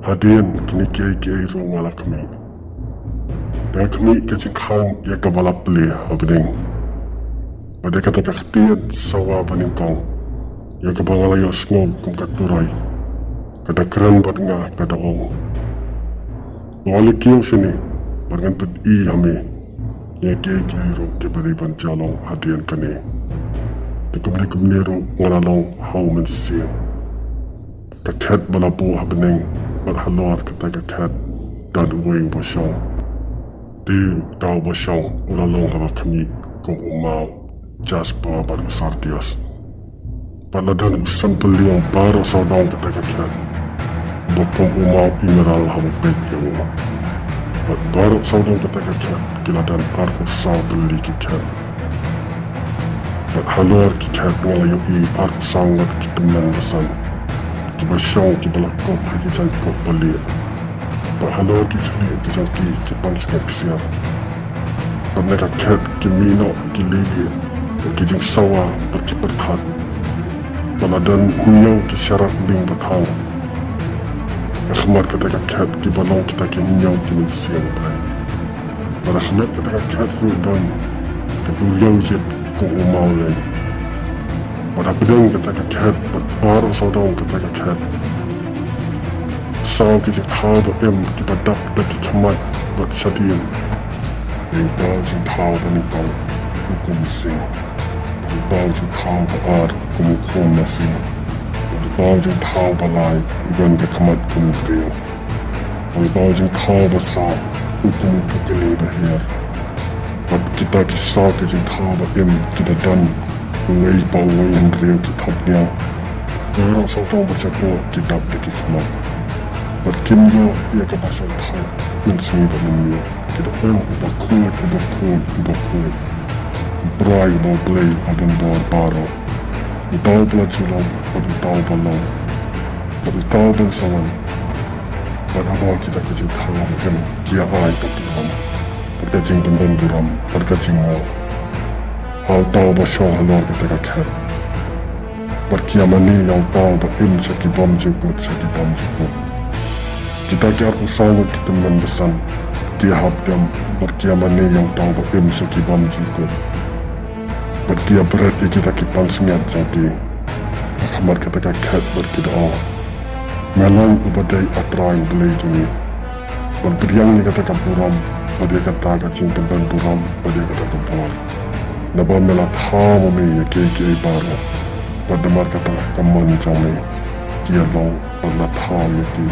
Hadian kini kiai rungala kami. Dan kami kecing kang ia kebalap beli habding. Pada kata kaktian sawa baning kong. Ia kebangalayo semua kum katurai. Kada keren badnga kada ong. Wali kiau sini barengan ped I hami. Ia kiai ro keberiban jalong hadian kani. Dikum ro ngalalong hau mensiang. Kaket balabu habding. Berhalor ketika kat dan uway basyong. Di daw basyong ulalong hawa kami kung umaw jaspa baru sardias. Paladan usampel yang baru saudang ketika kat. Bokong umaw imiral hawa bed yung. Baru saudang ketika kat kiladan arfu saudeli ki kat. Berhalor ki kat ngalayo I arfu sangat kiteman basan. Basyong ki balakop hagi jang kop balik. Halor ki kli ki jang ki pansket pisiar. Neka ket ki mino ki lili ki jang sawa ki perkat. Baladan nyau ki syarat bing batang. Akhmar kata ket ki balong kita ki nyau ki mensiang bay. Balakhmat kata ket rudan ki buryau jet kung umaw lain. Pada pedang kata ket baru saudang kata ket. Sao ki tahu em ki padak daki kamat buat sadian. Yang tahu tahu banikau hukum mesin. Tahu tahu baar kumukon masih. Tahu tahu balai iban ke kamat kumubrio. Tahu tahu besar hukum pukuli bahir. Buat kita kisah ki tahu em kita dan uway yang rio Kitab niya. Orang saudang bersepo Kitab deki kamat. Berkimyo ia kebasal tahap menseni banimyo. Kita orang ubah-kuat. Berai ubah belai adan bawar baro. Utaw pelajaran, utaw balong. Utaw bangsawan. Berabah kita kecil tahu em kia ay tapuram. Berkacing pendanduram, berkacing mo. Hau tahu basyong halor kita ket. Berkiamani yang tahu berim sakibam jukut. Kita kiar sangat kita membesan. Dia habdam berkiamani yang tahu berim sakibam jukut. Berkia berat kita kipan sengat jangki. Akhmar kita ket berkidao. Melang ubadai atrai belai jungi. Berperiang ni kata kapuram. Pada kata Jingpynpaw buram. Pada kata kapur. Naba melat hama me ya kiai baru. Pada mar kata kaman jame. Kia long berlat hama ya ki.